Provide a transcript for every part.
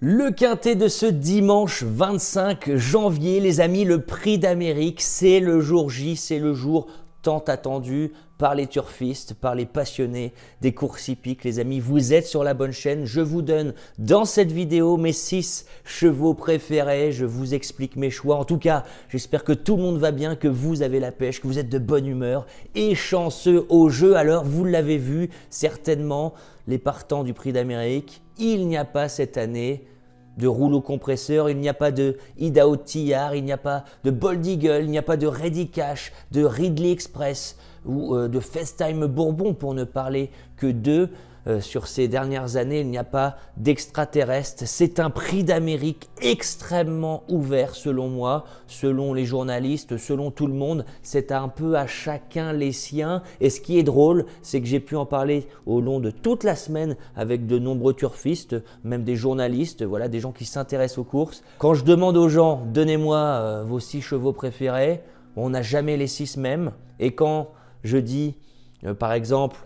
Le quintet de ce dimanche 25 janvier, les amis, le Prix d'Amérique, c'est le jour J, c'est le jour tant attendu par les turfistes, par les passionnés des courses hippiques. Les amis, vous êtes sur la bonne chaîne. Je vous donne dans cette vidéo mes 6 chevaux préférés. Je vous explique mes choix. En tout cas, j'espère que tout le monde va bien, que vous avez la pêche, que vous êtes de bonne humeur et chanceux au jeu. Alors, vous l'avez vu certainement, les partants du Prix d'Amérique, il n'y a pas cette année de rouleau compresseur, il n'y a pas de Idaho Tillard, il n'y a pas de Bold Eagle, il n'y a pas de Ready Cash, de Ridley Express ou de FaceTime Bourbon pour ne parler que d'eux. Sur ces dernières années, il n'y a pas d'extraterrestre. C'est un Prix d'Amérique extrêmement ouvert selon moi, selon les journalistes, selon tout le monde. C'est un peu à chacun les siens. Et ce qui est drôle, c'est que j'ai pu en parler au long de toute la semaine avec de nombreux turfistes, même des journalistes, voilà, des gens qui s'intéressent aux courses. Quand je demande aux gens, donnez-moi vos 6 chevaux préférés, on n'a jamais les 6 mêmes. Et quand je dis, par exemple,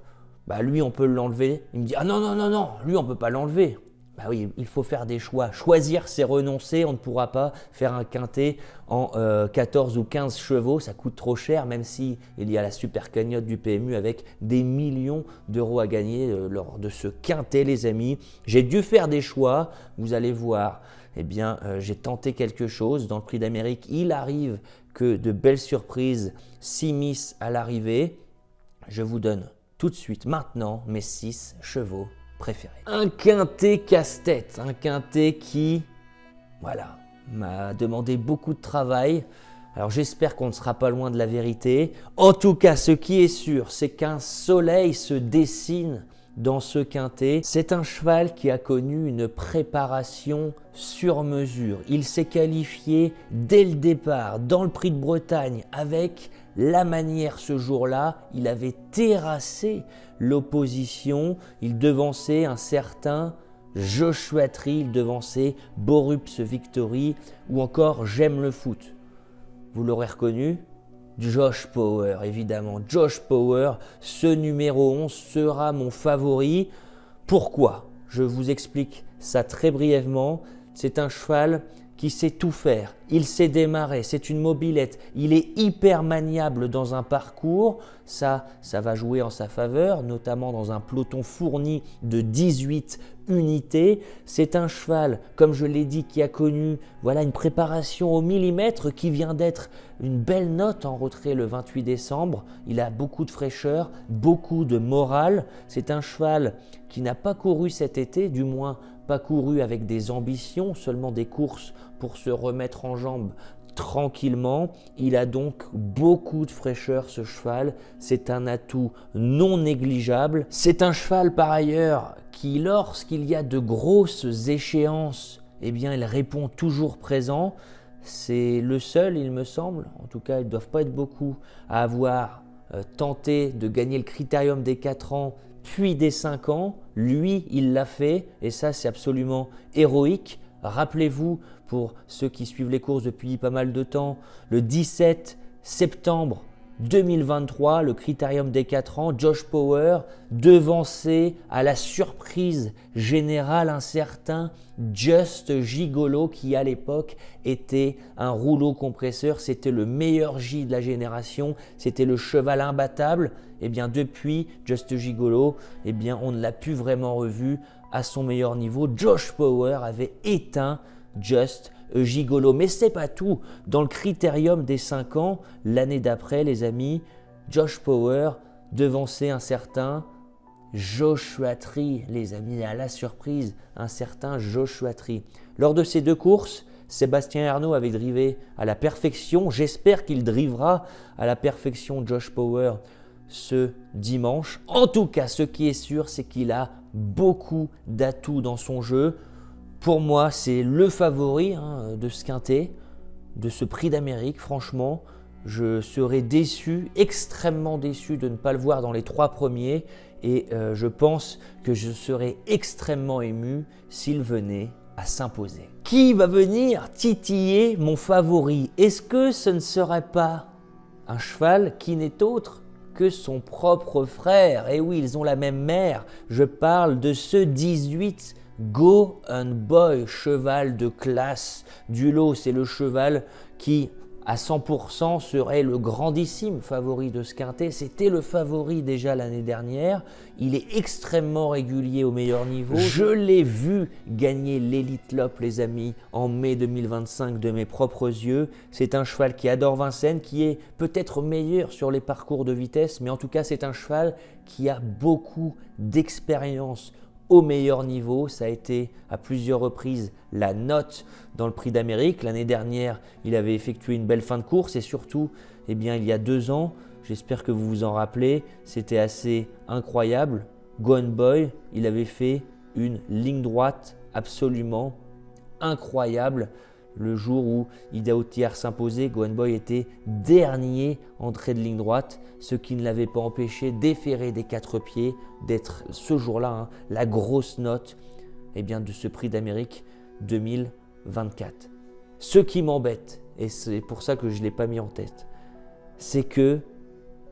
lui on peut l'enlever, il me dit ah non, lui on peut pas l'enlever. Bah oui, il faut faire des choix. Choisir, c'est renoncer. On ne pourra pas faire un quintet en 14 ou 15 chevaux. Ça coûte trop cher, même si il y a la super cagnotte du PMU avec des millions d'euros à gagner lors de ce quintet, les amis. J'ai dû faire des choix. Vous allez voir, j'ai tenté quelque chose. Dans le Prix d'Amérique, il arrive que de belles surprises s'immiscent à l'arrivée. Je vous donne tout de suite, maintenant, mes 6 chevaux préférés. Un quintet casse-tête, un quintet qui, m'a demandé beaucoup de travail. Alors j'espère qu'on ne sera pas loin de la vérité. En tout cas, ce qui est sûr, c'est qu'un soleil se dessine dans ce quintet. C'est un cheval qui a connu une préparation sur mesure. Il s'est qualifié dès le départ dans le Prix de Bretagne avec la manière ce jour-là. Il avait terrassé l'opposition. Il devançait un certain Joshua Tree, il devançait Borups Victory ou encore J'aime le foot. Vous l'aurez reconnu, Josh Power, évidemment. Josh Power, ce numéro 11 sera mon favori. Pourquoi? Je vous explique ça très brièvement. C'est un cheval qui sait tout faire. Il sait démarrer, c'est une mobilette. Il est hyper maniable dans un parcours. Ça va jouer en sa faveur, notamment dans un peloton fourni de 18 unités. C'est un cheval, comme je l'ai dit, qui a connu une préparation au millimètre, qui vient d'être une belle note en retrait le 28 décembre. Il a beaucoup de fraîcheur, beaucoup de morale. C'est un cheval qui n'a pas couru cet été, du moins pas couru avec des ambitions, seulement des courses pour se remettre en jambes tranquillement. Il a donc beaucoup de fraîcheur, ce cheval. C'est un atout non négligeable. C'est un cheval par ailleurs qui, lorsqu'il y a de grosses échéances, il répond toujours présent. C'est le seul, il me semble, en tout cas ils ne doivent pas être beaucoup, à avoir tenté de gagner le critérium des 4 ans puis des 5 ans. Lui, il l'a fait et ça, c'est absolument héroïque. Rappelez-vous, pour ceux qui suivent les courses depuis pas mal de temps, le 17 septembre 2023, le critérium des 4 ans, Josh Power devançait à la surprise générale un certain Just Gigolo qui à l'époque était un rouleau compresseur. C'était le meilleur J de la génération, c'était le cheval imbattable. Depuis Just Gigolo, on ne l'a plus vraiment revu à son meilleur niveau. Josh Power avait éteint Just Gigolo. Mais c'est pas tout. Dans le critérium des 5 ans, l'année d'après, les amis, Josh Power devançait un certain Joshua Tree, les amis, à la surprise, un certain Joshua Tree. Lors de ces 2 courses, Sébastien Ernoult avait drivé à la perfection. J'espère qu'il drivera à la perfection Josh Power ce dimanche. En tout cas, ce qui est sûr, c'est qu'il a beaucoup d'atouts dans son jeu. Pour moi, c'est le favori de ce quintet, de ce Prix d'Amérique. Franchement, je serais déçu, extrêmement déçu de ne pas le voir dans les 3 premiers. Et je pense que je serais extrêmement ému s'il venait à s'imposer. Qui va venir titiller mon favori? Est-ce que ce ne serait pas un cheval qui n'est autre que son propre frère? Et oui, ils ont la même mère. Je parle de ce 18 Go and Boy, cheval de classe du lot. C'est le cheval qui, à 100%, serait le grandissime favori de ce quintet. C'était le favori déjà l'année dernière. Il est extrêmement régulier au meilleur niveau. Je l'ai vu gagner l'Elite Lopp, les amis, en mai 2025 de mes propres yeux. C'est un cheval qui adore Vincennes, qui est peut-être meilleur sur les parcours de vitesse, mais en tout cas, c'est un cheval qui a beaucoup d'expérience au meilleur niveau. Ça a été à plusieurs reprises la note dans le Prix d'Amérique. L'année dernière, il avait effectué une belle fin de course et surtout, eh bien, il y a 2 ans, j'espère que vous vous en rappelez, c'était assez incroyable. Go and Boy, il avait fait une ligne droite absolument incroyable. Le jour où Ida Outiar s'imposait, Go and Boy était dernier en trait de ligne droite, ce qui ne l'avait pas empêché d'efférer des 4 pieds, d'être ce jour-là la grosse note de ce Prix d'Amérique 2024. Ce qui m'embête, et c'est pour ça que je ne l'ai pas mis en tête, c'est que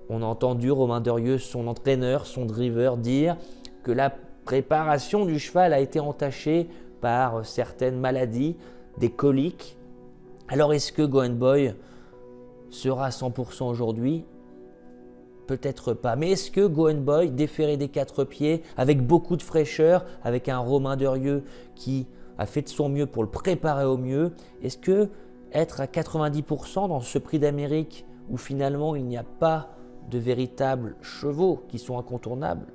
on a entendu Romain Derieux, son entraîneur, son driver, dire que la préparation du cheval a été entachée par certaines maladies, des coliques. Alors est-ce que Go and Boy sera à 100% aujourd'hui? Peut-être pas. Mais est-ce que Go and Boy, déféré des 4 pieds, avec beaucoup de fraîcheur, avec un Romain Derieux qui a fait de son mieux pour le préparer au mieux, est-ce que être à 90% dans ce Prix d'Amérique où finalement il n'y a pas de véritables chevaux qui sont incontournables,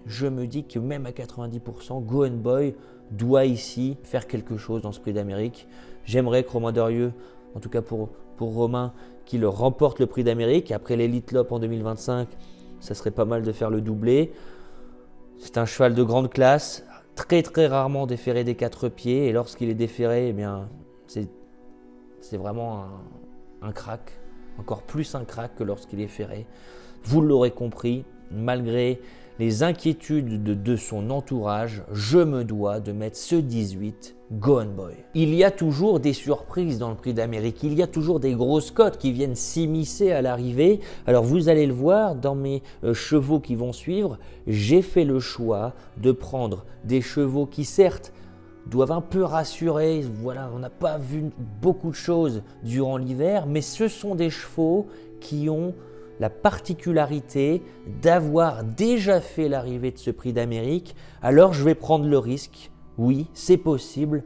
je me dis que même à 90%, Go and Boy doit ici faire quelque chose dans ce Prix d'Amérique. J'aimerais que Romain Derieux, en tout cas pour Romain, qu'il remporte le Prix d'Amérique. Après l'Elite Lopp en 2025, ça serait pas mal de faire le doublé. C'est un cheval de grande classe, très rarement déféré des 4 pieds. Et lorsqu'il est déféré, eh bien, c'est vraiment un crack. Encore plus un crack que lorsqu'il est ferré. Vous l'aurez compris, malgré les inquiétudes de son entourage, je me dois de mettre ce 18 Go and Boy. Il y a toujours des surprises dans le Prix d'Amérique, il y a toujours des grosses cotes qui viennent s'immiscer à l'arrivée. Alors vous allez le voir dans mes chevaux qui vont suivre, j'ai fait le choix de prendre des chevaux qui certes doivent un peu rassurer. Voilà, on n'a pas vu beaucoup de choses durant l'hiver, mais ce sont des chevaux qui ont la particularité d'avoir déjà fait l'arrivée de ce Prix d'Amérique. Alors je vais prendre le risque, oui, c'est possible.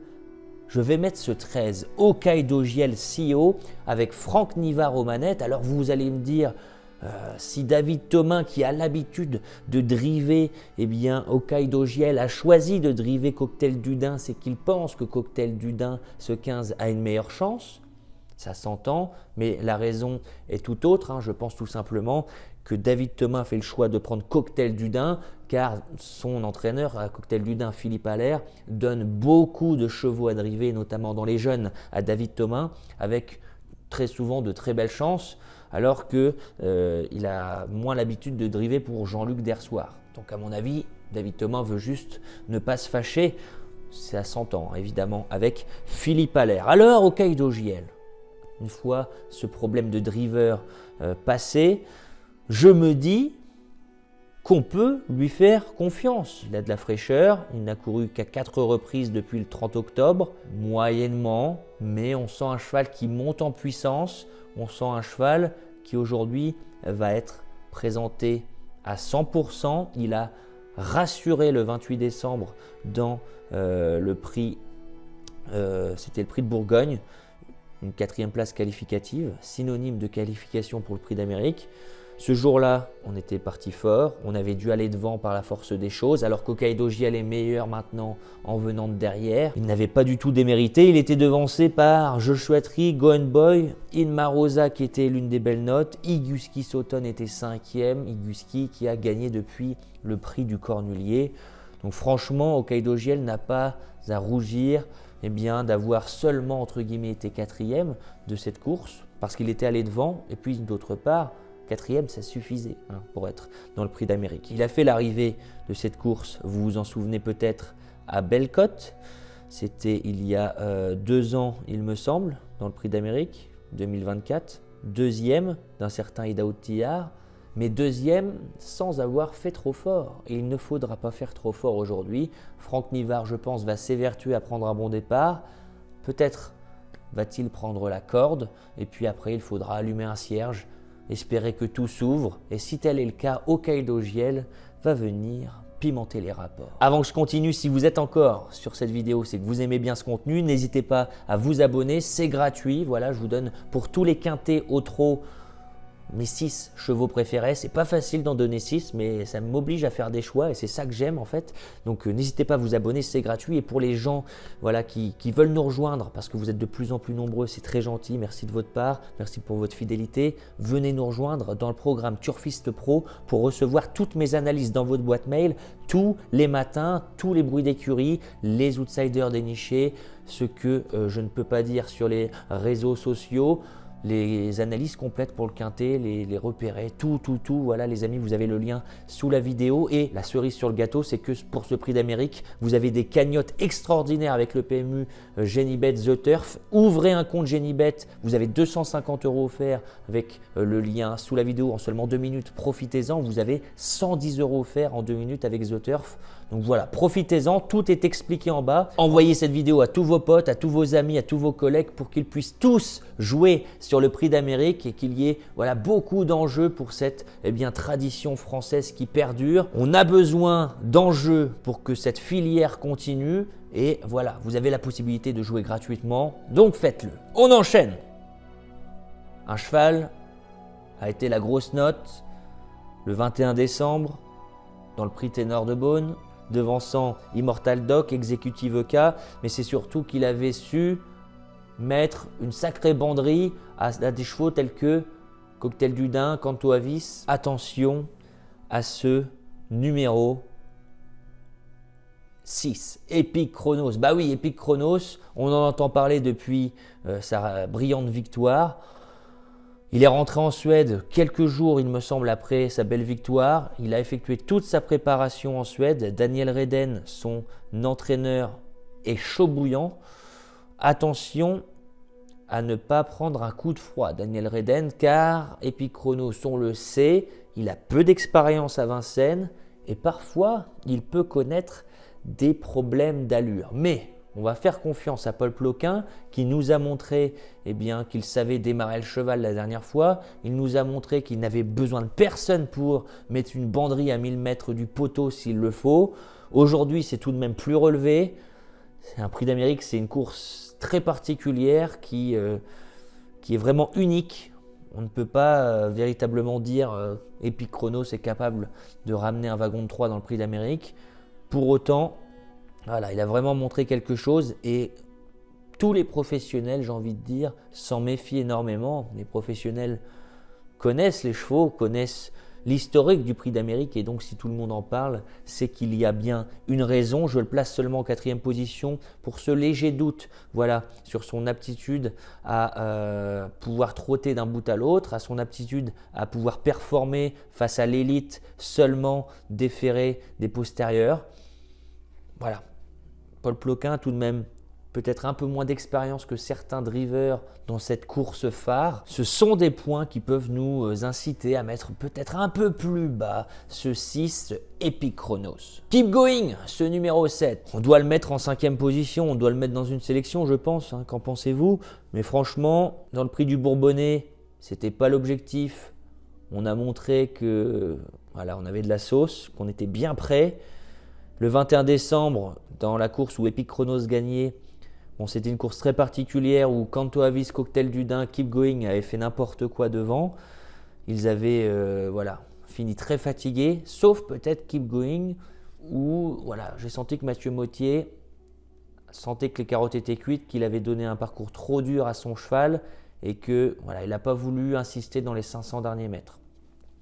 Je vais mettre ce 13, Hokkaido Giel CEO, avec Franck Nivard aux manettes. Alors vous allez me dire, si David Thomain, qui a l'habitude de driver, Hokkaido Giel a choisi de driver Cocktail du Dain, c'est qu'il pense que Cocktail du Dain, ce 15, a une meilleure chance. Ça s'entend, mais la raison est tout autre. Je pense tout simplement que David Thomain fait le choix de prendre Cocktail du Dain car son entraîneur à Cocktail du Dain, Philippe Allaire, donne beaucoup de chevaux à driver, notamment dans les jeunes, à David Thomain, avec très souvent de très belles chances, alors qu'il a moins l'habitude de driver pour Jean-Luc Dersoir. Donc à mon avis, David Thomain veut juste ne pas se fâcher, ça s'entend évidemment, avec Philippe Allaire. Alors Hokkaido Giel. Une fois ce problème de driver passé, je me dis qu'on peut lui faire confiance. Il a de la fraîcheur, il n'a couru qu'à 4 reprises depuis le 30 octobre, moyennement, mais on sent un cheval qui monte en puissance, on sent un cheval qui aujourd'hui va être présenté à 100%. Il a rassuré le 28 décembre dans le prix, c'était le prix de Bourgogne, une 4e place qualificative, synonyme de qualification pour le Prix d'Amérique. Ce jour-là, on était parti fort, on avait dû aller devant par la force des choses, alors qu'Hokkaido Giel est meilleur maintenant en venant de derrière. Il n'avait pas du tout démérité, il était devancé par Joshua Tree, Go and Boy, Inma Rosa qui était l'une des belles notes, Iguski Sauton était 5e, Iguski qui a gagné depuis le prix du Cornulier. Donc franchement, Hokkaido Giel n'a pas à rougir d'avoir seulement entre guillemets été 4e de cette course, parce qu'il était allé devant, et puis d'autre part, 4e, ça suffisait pour être dans le Prix d'Amérique. Il a fait l'arrivée de cette course, vous vous en souvenez peut-être, à Bellecote. C'était il y a 2 ans, il me semble, dans le Prix d'Amérique 2024. 2e d'un certain Ida Outiar. mais deuxième sans avoir fait trop fort. Et il ne faudra pas faire trop fort aujourd'hui. Franck Nivard, je pense, va s'évertuer à prendre un bon départ. Peut-être va-t-il prendre la corde et puis après il faudra allumer un cierge, espérer que tout s'ouvre et si tel est le cas, Hokkaido Giel va venir pimenter les rapports. Avant que je continue, si vous êtes encore sur cette vidéo, c'est que vous aimez bien ce contenu, n'hésitez pas à vous abonner, c'est gratuit. Voilà, je vous donne pour tous les quintés au trot mes 6 chevaux préférés. C'est pas facile d'en donner 6, mais ça m'oblige à faire des choix et c'est ça que j'aime en fait. Donc n'hésitez pas à vous abonner, c'est gratuit. Et pour les gens voilà, qui veulent nous rejoindre, parce que vous êtes de plus en plus nombreux, c'est très gentil, merci de votre part, merci pour votre fidélité. Venez nous rejoindre dans le programme Turfiste Pro pour recevoir toutes mes analyses dans votre boîte mail tous les matins, tous les bruits d'écurie, les outsiders dénichés, ce que je ne peux pas dire sur les réseaux sociaux. Les analyses complètes pour le quintet, les repérer, tout. Voilà les amis, vous avez le lien sous la vidéo. Et la cerise sur le gâteau, c'est que pour ce prix d'Amérique, vous avez des cagnottes extraordinaires avec le PMU Genibet The Turf. Ouvrez un compte Genibet, vous avez 250 € offerts avec le lien sous la vidéo en seulement 2 minutes. Profitez-en, vous avez 110 € offerts en 2 minutes avec The Turf. Donc voilà, profitez-en, tout est expliqué en bas. Envoyez cette vidéo à tous vos potes, à tous vos amis, à tous vos collègues pour qu'ils puissent tous jouer sur le prix d'Amérique et qu'il y ait voilà, beaucoup d'enjeux pour cette tradition française qui perdure. On a besoin d'enjeux pour que cette filière continue et voilà, vous avez la possibilité de jouer gratuitement, donc faites-le. On enchaîne. Un cheval a été la grosse note le 21 décembre dans le prix Ténor de Beaune, devançant Immortal Doc, Executive EK, mais c'est surtout qu'il avait su mettre une sacrée banderie à des chevaux tels que Cocktail du Dain, Canto Avis. Attention à ce numéro 6, Epic Chronos. Bah oui, Epic Chronos, on en entend parler depuis sa brillante victoire. Il est rentré en Suède quelques jours, il me semble, après sa belle victoire. Il a effectué toute sa préparation en Suède. Daniel Redden, son entraîneur, est chaud bouillant. Attention à ne pas prendre un coup de froid, Daniel Redden, car Epic Chronos, on le sait, il a peu d'expérience à Vincennes et parfois il peut connaître des problèmes d'allure. Mais on va faire confiance à Paul Ploquin qui nous a montré qu'il savait démarrer le cheval la dernière fois. Il nous a montré qu'il n'avait besoin de personne pour mettre une banderie à 1000 mètres du poteau s'il le faut. Aujourd'hui, c'est tout de même plus relevé. C'est un prix d'Amérique, c'est une course très particulière qui est vraiment unique. On ne peut pas véritablement dire Epic Chronos est capable de ramener un wagon de 3 dans le prix d'Amérique. Pour autant, voilà, il a vraiment montré quelque chose et tous les professionnels, j'ai envie de dire, s'en méfient énormément. Les professionnels connaissent les chevaux, connaissent l'historique du prix d'Amérique et donc si tout le monde en parle, c'est qu'il y a bien une raison. Je le place seulement en 4e position pour ce léger doute sur son aptitude à pouvoir trotter d'un bout à l'autre, à son aptitude à pouvoir performer face à l'élite seulement déféré des postérieurs. Voilà. Paul Ploquin, tout de même, peut-être un peu moins d'expérience que certains drivers dans cette course phare. Ce sont des points qui peuvent nous inciter à mettre peut-être un peu plus bas ce 6 Epic Chronos. Keep Going, ce numéro 7. On doit le mettre en 5e position, on doit le mettre dans une sélection, je pense. Qu'en pensez-vous? Mais franchement, dans le prix du Bourbonnais, c'était pas l'objectif. On a montré que on avait de la sauce, qu'on était bien prêt. Le 21 décembre, dans la course où Epic Chronos gagnait, c'était une course très particulière où Canto Avis, Cocktail du Dain, Keep Going avaient fait n'importe quoi devant. Ils avaient fini très fatigués, sauf peut-être Keep Going où j'ai senti que Mathieu Mottier sentait que les carottes étaient cuites, qu'il avait donné un parcours trop dur à son cheval et que il n'a pas voulu insister dans les 500 derniers mètres.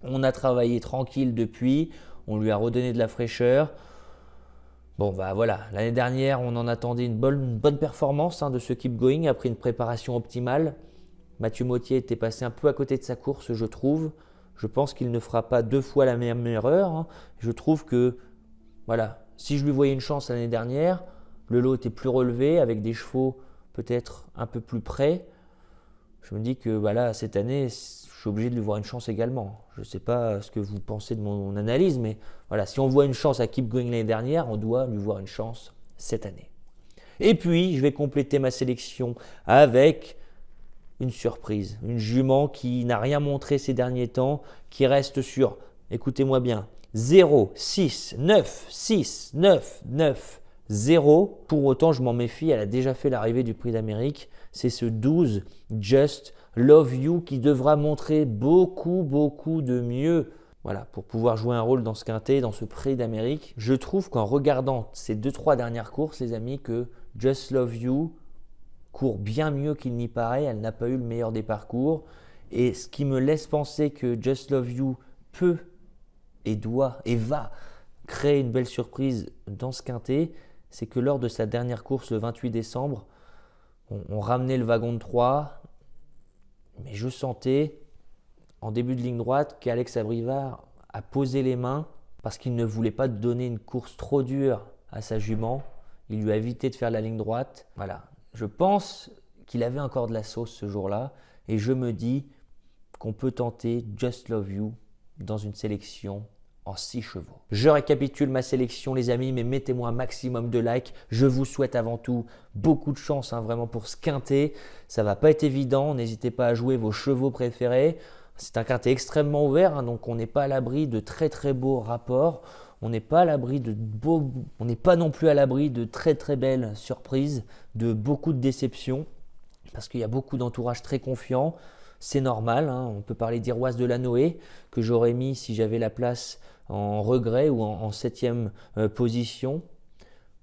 On a travaillé tranquille depuis, on lui a redonné de la fraîcheur. L'année dernière, on en attendait une bonne performance de ce Keep Going après une préparation optimale. Mathieu Mottier était passé un peu à côté de sa course, je trouve. Je pense qu'il ne fera pas 2 fois la même erreur. Je trouve que, si je lui voyais une chance l'année dernière, le lot était plus relevé avec des chevaux peut-être un peu plus près. je me dis que voilà, cette année, je suis obligé de lui voir une chance également. Je ne sais pas ce que vous pensez de mon analyse, mais voilà, si on voit une chance à Keep Going l'année dernière, on doit lui voir une chance cette année. Et puis, je vais compléter ma sélection avec une surprise, une jument qui n'a rien montré ces derniers temps, qui reste sur, écoutez-moi bien, 0, 6, 9, 6, 9, 9, 0. Pour autant, je m'en méfie, elle a déjà fait l'arrivée du Prix d'Amérique. C'est ce 12, Just Love You, qui devra montrer beaucoup de mieux. Voilà, pour pouvoir jouer un rôle dans ce quintet, dans ce Prix d'Amérique. Je trouve qu'en regardant ces 2-3 dernières courses, les amis, que Just Love You court bien mieux qu'il n'y paraît. Elle n'a pas eu le meilleur des parcours. Et ce qui me laisse penser que Just Love You peut et doit et va créer une belle surprise dans ce quintet, c'est que lors de sa dernière course le 28 décembre, on ramenait le wagon de 3, mais je sentais en début de ligne droite qu'Alex Abrivard a posé les mains parce qu'il ne voulait pas donner une course trop dure à sa jument. Il lui a évité de faire la ligne droite. Voilà, je pense qu'il avait encore de la sauce ce jour-là et je me dis qu'on peut tenter Just Love You dans une sélection en 6 chevaux. Je récapitule ma sélection les amis, mais mettez-moi un maximum de likes. Je vous souhaite avant tout beaucoup de chance vraiment pour ce quintet. Ça va pas être évident, n'hésitez pas à jouer vos chevaux préférés. C'est un quintet extrêmement ouvert, donc on n'est pas à l'abri de très beaux rapports. On n'est pas à l'abri de on n'est pas non plus à l'abri de très belles surprises, de beaucoup de déceptions, parce qu'il y a beaucoup d'entourage très confiant. C'est normal, on peut parler d'Iroise de la Noé, que j'aurais mis si j'avais la place en regret ou en 7e position.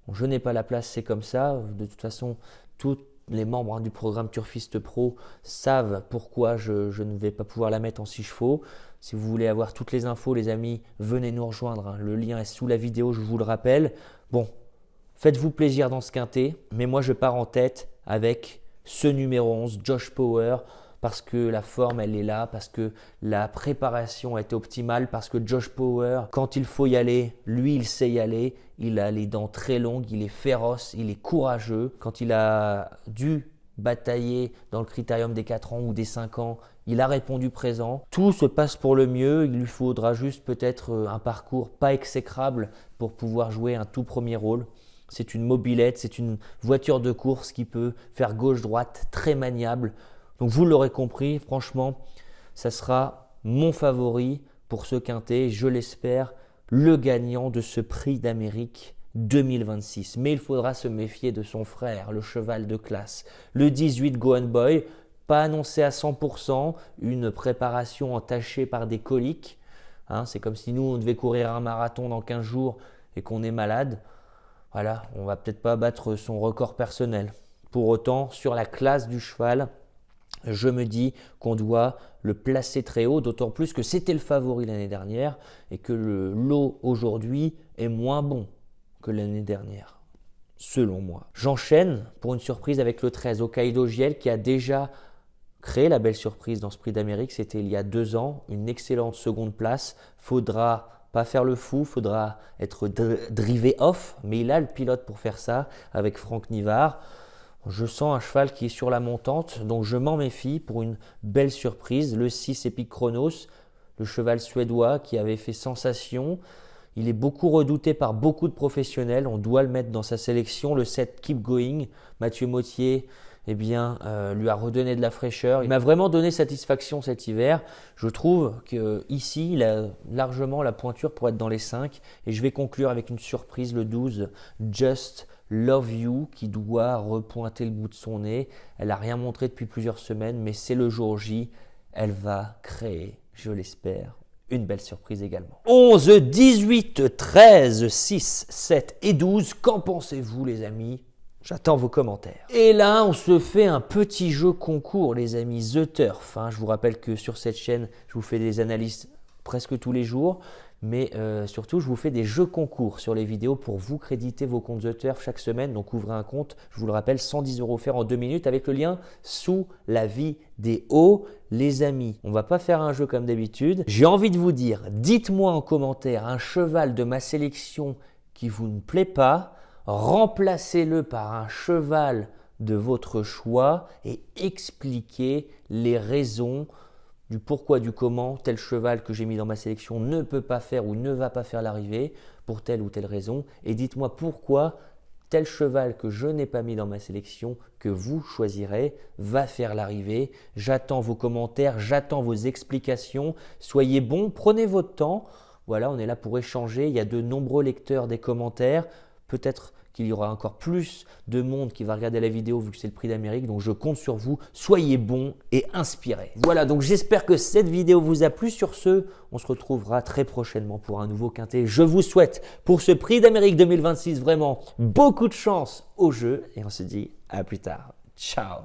Bon, je n'ai pas la place, c'est comme ça. De toute façon, tous les membres du programme Turfiste Pro savent pourquoi je ne vais pas pouvoir la mettre en 6 chevaux. Si vous voulez avoir toutes les infos, les amis, venez nous rejoindre. Le lien est sous la vidéo, je vous le rappelle. Bon, faites-vous plaisir dans ce quintet, mais moi je pars en tête avec ce numéro 11, Josh Power, parce que la forme elle est là, parce que la préparation a été optimale, parce que Josh Power, quand il faut y aller, lui il sait y aller, il a les dents très longues, il est féroce, il est courageux. Quand il a dû batailler dans le critérium des 4 ans ou des 5 ans, il a répondu présent. Tout se passe pour le mieux, il lui faudra juste peut-être un parcours pas exécrable pour pouvoir jouer un tout premier rôle. C'est une mobilette, c'est une voiture de course qui peut faire gauche-droite, très maniable. Donc vous l'aurez compris, franchement, ça sera mon favori pour ce quintet, je l'espère, le gagnant de ce Prix d'Amérique 2026. Mais il faudra se méfier de son frère, le cheval de classe. Le 18 Go On Boy, pas annoncé à 100%, une préparation entachée par des coliques. C'est comme si nous, on devait courir un marathon dans 15 jours et qu'on est malade. Voilà, on va peut-être pas battre son record personnel. Pour autant, sur la classe du cheval, je me dis qu'on doit le placer très haut, d'autant plus que c'était le favori l'année dernière et que le lot aujourd'hui est moins bon que l'année dernière, selon moi. J'enchaîne pour une surprise avec le 13, Hokkaido Giel, qui a déjà créé la belle surprise dans ce Prix d'Amérique. C'était il y a 2 ans, une excellente seconde place. Faudra pas faire le fou, faudra être drivé off, mais il a le pilote pour faire ça avec Franck Nivard. Je sens un cheval qui est sur la montante, donc je m'en méfie pour une belle surprise. Le 6 Epic Chronos, le cheval suédois qui avait fait sensation. Il est beaucoup redouté par beaucoup de professionnels, on doit le mettre dans sa sélection. Le 7 Keep Going, Mathieu Mottier lui a redonné de la fraîcheur. Il m'a vraiment donné satisfaction cet hiver. Je trouve qu'ici, il a largement la pointure pour être dans les 5. Et je vais conclure avec une surprise, le 12 Just Love You, qui doit repointer le bout de son nez. Elle n'a rien montré depuis plusieurs semaines, mais c'est le jour J. Elle va créer, je l'espère, une belle surprise également. 11, 18, 13, 6, 7 et 12. Qu'en pensez-vous les amis ? J'attends vos commentaires. Et là, on se fait un petit jeu concours les amis, The Turf. Je vous rappelle que sur cette chaîne, je vous fais des analyses presque tous les jours. Mais surtout, je vous fais des jeux concours sur les vidéos pour vous créditer vos comptes The Turf chaque semaine. Donc, ouvrez un compte, je vous le rappelle, 110 € offerts en 2 minutes avec le lien sous la vidéo. Les amis, on ne va pas faire un jeu comme d'habitude. J'ai envie de vous dire, dites-moi en commentaire un cheval de ma sélection qui vous ne plaît pas. Remplacez-le par un cheval de votre choix et expliquez les raisons du pourquoi, du comment tel cheval que j'ai mis dans ma sélection ne peut pas faire ou ne va pas faire l'arrivée pour telle ou telle raison. Et dites-moi pourquoi tel cheval que je n'ai pas mis dans ma sélection, que vous choisirez, va faire l'arrivée. J'attends vos commentaires, j'attends vos explications. Soyez bons, prenez votre temps. Voilà, on est là pour échanger. Il y a de nombreux lecteurs des commentaires. Peut-être qu'il y aura encore plus de monde qui va regarder la vidéo vu que c'est le Prix d'Amérique. Donc je compte sur vous. Soyez bons et inspirés. Voilà, donc j'espère que cette vidéo vous a plu. Sur ce, on se retrouvera très prochainement pour un nouveau quintet. Je vous souhaite pour ce Prix d'Amérique 2026 vraiment beaucoup de chance au jeu et on se dit à plus tard. Ciao.